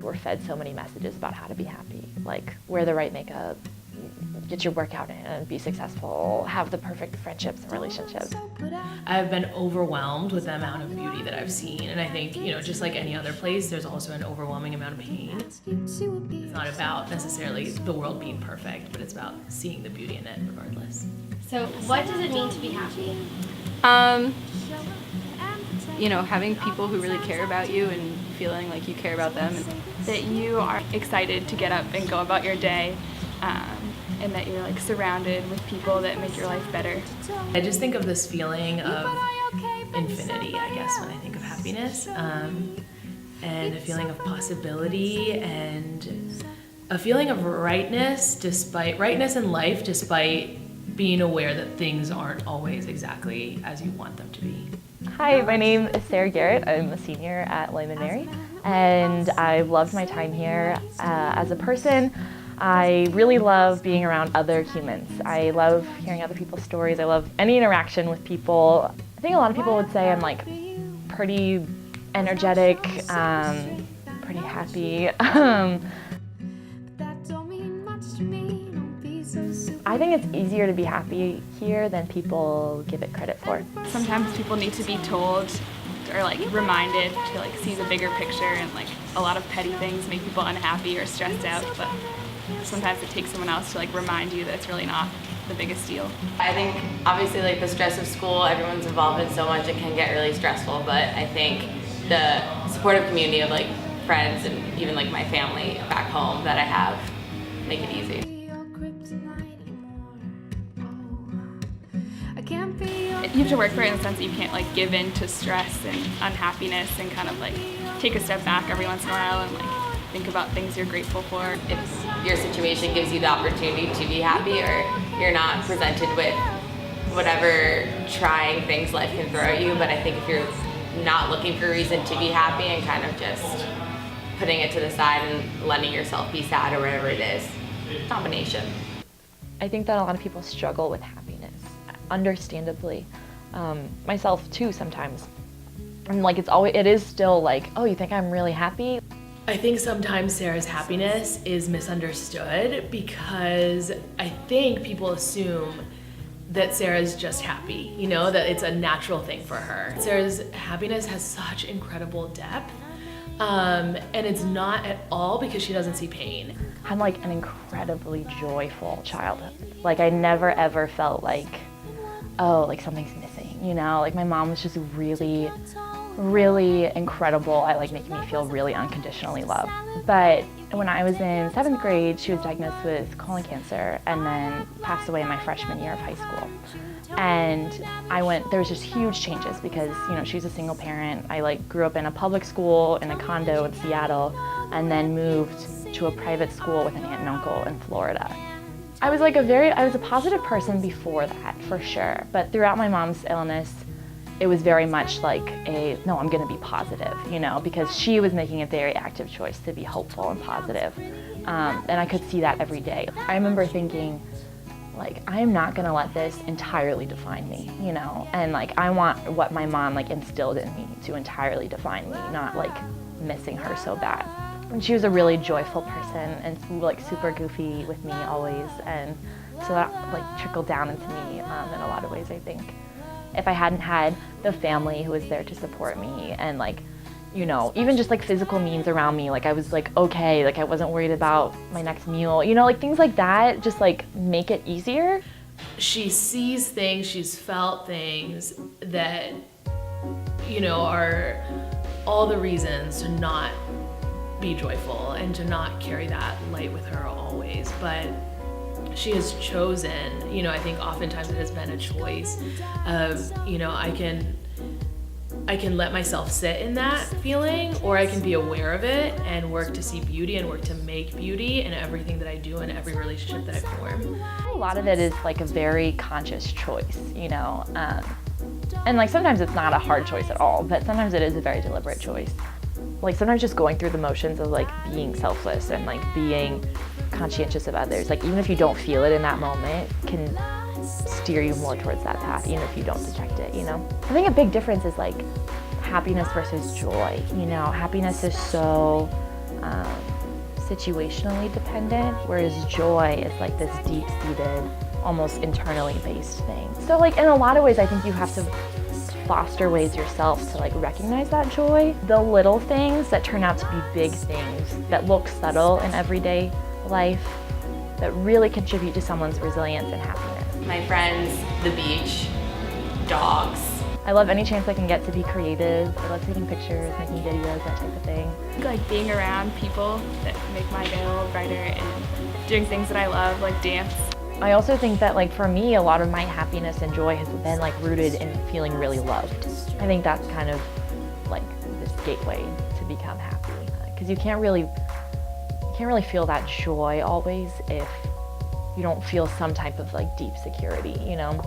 We're fed so many messages about how to be happy, like wear the right makeup, get your workout in, and be successful, have the perfect friendships and relationships. I've been overwhelmed with the amount of beauty that I've seen, and I think, just like any other place, there's also an overwhelming amount of pain. It's not about necessarily the world being perfect, but it's about seeing the beauty in it regardless. So what does it mean to be happy? Having people who really care about you and feeling like you care about them. That you are excited to get up and go about your day, and that you're like surrounded with people that make your life better. I just think of this feeling of infinity, I guess, when I think of happiness, and a feeling of possibility and a feeling of rightness in life, despite being aware that things aren't always exactly as you want them to be. Hi, my name is Sarah Garrett. I'm a senior at Winebrenner, and I've loved my time here. As a person, I really love being around other humans. I love hearing other people's stories. I love any interaction with people. I think a lot of people would say I'm like pretty energetic, pretty happy. I think it's easier to be happy here than people give it credit for. Sometimes people need to be told or like reminded to like see the bigger picture, and like a lot of petty things make people unhappy or stressed out, but sometimes it takes someone else to like remind you that it's really not the biggest deal. I think obviously like the stress of school, everyone's involved in so much, it can get really stressful, but I think the supportive community of like friends and even like my family back home that I have make it easy. You have to work for it in the sense that you can't like give in to stress and unhappiness and kind of like take a step back every once in a while and like think about things you're grateful for. If your situation gives you the opportunity to be happy, or you're not presented with whatever trying things life can throw at you, but I think if you're not looking for a reason to be happy and kind of just putting it to the side and letting yourself be sad or whatever it is, combination. I think that a lot of people struggle with happiness, understandably. Myself too sometimes. And like it is still like, oh, you think I'm really happy? I think sometimes Sarah's happiness is misunderstood because I think people assume that Sarah's just happy, that it's a natural thing for her. Sarah's happiness has such incredible depth, and it's not at all because she doesn't see pain. I'm like an incredibly joyful childhood. Like I never ever felt like, oh, like something's missing, Like my mom was just really, really incredible at like making me feel really unconditionally loved. But when I was in 7th grade, she was diagnosed with colon cancer and then passed away in my freshman year of high school. And there was just huge changes because, she was a single parent. I like grew up in a public school in a condo in Seattle and then moved to a private school with an aunt and uncle in Florida. I was a positive person before that, for sure. But throughout my mom's illness, it was very much like no, I'm gonna be positive, because she was making a very active choice to be hopeful and positive. And I could see that every day. I remember thinking, like, I am not gonna let this entirely define me, And like, I want what my mom like instilled in me to entirely define me, not like missing her so bad. And she was a really joyful person and like super goofy with me always, and so that like trickled down into me in a lot of ways, I think. If I hadn't had the family who was there to support me and like, even just like physical means around me, like I was like okay, like I wasn't worried about my next meal, like things like that just like make it easier. She sees things, she's felt things that, are all the reasons to not be joyful and to not carry that light with her always, but she has chosen, I think oftentimes it has been a choice of, I can let myself sit in that feeling, or I can be aware of it and work to see beauty and work to make beauty in everything that I do and every relationship that I form. A lot of it is like a very conscious choice, and like sometimes it's not a hard choice at all, but sometimes it is a very deliberate choice. Like sometimes just going through the motions of like being selfless and like being conscientious of others, like even if you don't feel it in that moment, can steer you more towards that path, even if you don't detect it, I think a big difference is like happiness versus joy, Happiness is so situationally dependent, whereas joy is like this deep-seated, almost internally based thing. So like in a lot of ways, I think you have to foster ways yourself to like recognize that joy. The little things that turn out to be big things that look subtle in everyday life that really contribute to someone's resilience and happiness. My friends, the beach, dogs. I love any chance I can get to be creative. I love taking pictures, making videos, that type of thing. Like being around people that make my day a little brighter and doing things that I love, like dance. I also think that like for me, a lot of my happiness and joy has been like rooted in feeling really loved. I think that's kind of like this gateway to become happy, because you can't really feel that joy always if you don't feel some type of like deep security, you know?